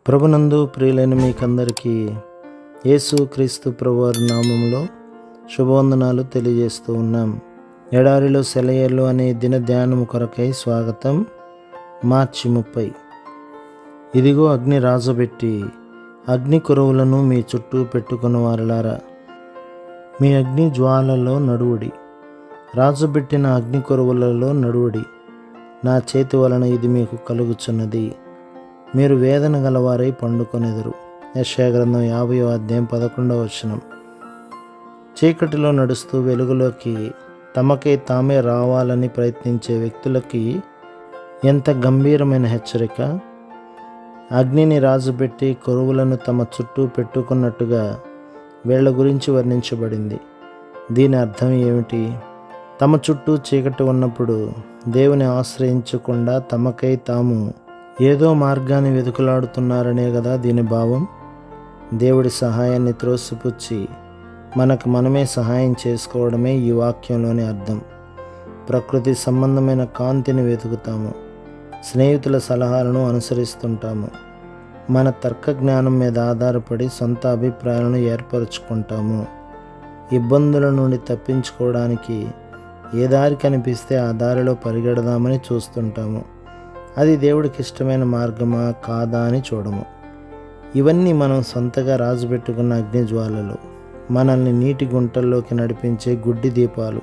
ప్రభునందు ప్రియులైన మీకందరికీ యేసు క్రీస్తు ప్రభువారి నామములో శుభవందనాలు తెలియజేస్తూ ఉన్నాం. ఎడారిలో సెలయేర్లు అనే దిన ధ్యానము కొరకై స్వాగతం. మార్చి 30. ఇదిగో అగ్ని రాజబెట్టి అగ్ని కురవులను మీ చుట్టూ పెట్టుకుని వారలారా, మీ అగ్ని జ్వాలలో నడువుడి, రాజబెట్టిన అగ్ని కురవులలో నడువుడి. నా చేతి వలన ఇది మీకు కలుగుచున్నది, మీరు వేదన గలవారై పండుకొనెదరు. యెషయా గ్రంథం 50వ అధ్యాయం 11వ వచనం. చీకటిలో నడుస్తూ వెలుగులోకి తమకై తామే రావాలని ప్రయత్నించే వ్యక్తులకి ఎంత గంభీరమైన హెచ్చరిక! అగ్నిని రాజుపెట్టి కొరువులను తమ చుట్టూ పెట్టుకున్నట్టుగా వీళ్ళ గురించి వర్ణించబడింది. దీని అర్థం ఏమిటి? తమ చుట్టూ చీకటి ఉన్నప్పుడు దేవుని ఆశ్రయించకుండా తమకై తాము ఏదో మార్గాన్ని వెతుకులాడుతున్నారనే కదా దీని భావం. దేవుడి సహాయాన్ని త్రోసిపుచ్చి మనకు మనమే సహాయం చేసుకోవడమే ఈ వాక్యంలోని అర్థం. ప్రకృతి సంబంధమైన కాంతిని వెతుకుతాము, స్నేహితుల సలహాలను అనుసరిస్తుంటాము, మన తర్క జ్ఞానం మీద ఆధారపడి సొంత అభిప్రాయాలను ఏర్పరచుకుంటాము. ఇబ్బందుల నుండి తప్పించుకోవడానికి ఏ దారి కనిపిస్తే ఆ దారిలో పరిగెడదామని చూస్తుంటాము. అది దేవుడికి ఇష్టమైన మార్గమా కాదా అని చూడము. ఇవన్నీ మనం సొంతగా రాజుపెట్టుకున్న అగ్ని జ్వాలలు, మనల్ని నీటి గుంటల్లోకి నడిపించే గుడ్డి దీపాలు.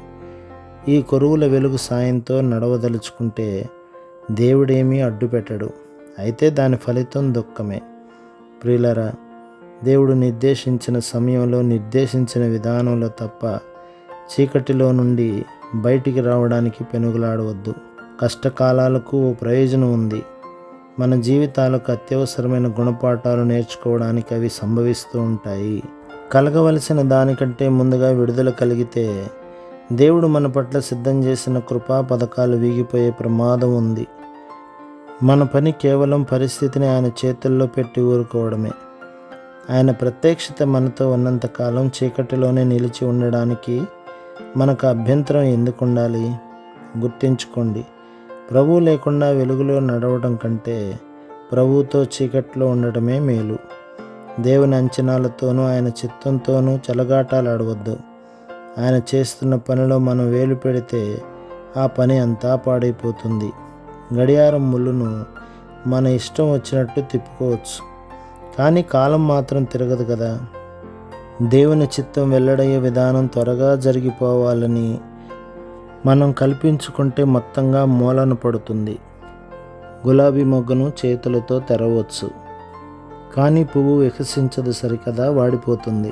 ఈ కొరువుల వెలుగు సాయంతో నడవదలుచుకుంటే దేవుడేమీ అడ్డుపెట్టడు. అయితే దాని ఫలితం దుఃఖమే. ప్రియులరా, దేవుడు నిర్దేశించిన సమయంలో నిర్దేశించిన విధానంలో తప్ప చీకటిలో నుండి బయటికి రావడానికి పెనుగులాడవద్దు. కష్టకాలాలకు ఓ ప్రయోజనం ఉంది. మన జీవితాలకు అత్యవసరమైన గుణపాఠాలు నేర్చుకోవడానికి అవి సంభవిస్తూ ఉంటాయి. కలగవలసిన దానికంటే ముందుగా విడుదల కలిగితే దేవుడు మన పట్ల సిద్ధం చేసిన కృపా పథకాలు వీగిపోయే ప్రమాదం ఉంది. మన పని కేవలం పరిస్థితిని ఆయన చేతుల్లో పెట్టి ఊరుకోవడమే. ఆయన ప్రత్యక్షత మనతో ఉన్నంతకాలం చీకటిలోనే నిలిచి ఉండడానికి మనకు అభ్యంతరం ఎందుకు ఉండాలి? గుర్తించుకోండి, ప్రభువు లేకుండా వెలుగులో నడవడం కంటే ప్రభువుతో చీకట్లో ఉండటమే మేలు. దేవుని అంచనాలతోనూ ఆయన చిత్తంతోనూ చెలగాటాలాడవద్దు. ఆయన చేస్తున్న పనిలో మనం వేలు పెడితే ఆ పని అంతా పాడైపోతుంది. గడియారం ముళ్ళును మన ఇష్టం వచ్చినట్టు తిప్పుకోవచ్చు, కానీ కాలం మాత్రం తిరగదు కదా. దేవుని చిత్తం వెల్లడయ్యే విధానం త్వరగా జరిగిపోవాలని మనం కల్పించుకుంటే మొత్తంగా మూలన పడుతుంది. గులాబీ మొగ్గను చేతులతో తెరవచ్చు, కానీ పువ్వు వికసించదు సరికదా, వాడిపోతుంది.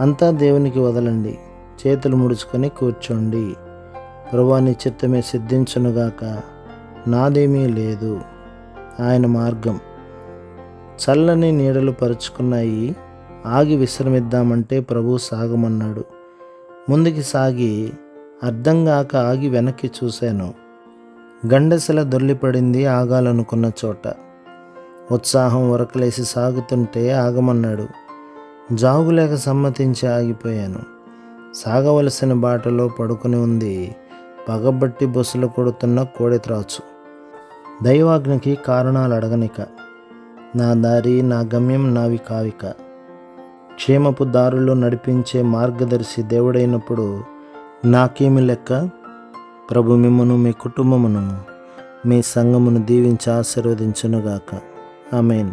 అంతా దేవునికి వదలండి, చేతులు ముడుచుకొని కూర్చోండి. ప్రభువా నీ చిత్తమే సిద్ధించునుగాక, నాదేమీ లేదు. ఆయన మార్గం. చల్లని నీడలు పరుచుకున్నాయి, ఆగి విశ్రమిద్దామంటే ప్రభు సాగమన్నాడు. ముందుకి సాగి అర్థంగాక ఆగి వెనక్కి చూశాను. గండెసల దొర్లిపడింది ఆగాలనుకున్న చోట. ఉత్సాహం ఉరకలేసి సాగుతుంటే ఆగమన్నాడు. జాగులేక సమ్మతించి ఆగిపోయాను. సాగవలసిన బాటలో పడుకుని ఉంది పగబట్టి బొస్సులు కొడుతున్న కోడిత్రాచు. దైవాజ్ఞకి కారణాలు అడగనిక. నా దారి, నా గమ్యం నావి కావిక. క్షేమపు దారుల్లో నడిపించే మార్గదర్శి దేవుడైనప్పుడు నాకేమి లెక్క? ప్రభు మిమ్మును, మీ కుటుంబమును, మీ సంఘమును దీవించి ఆశీర్వదించునుగాక. ఆమేన్.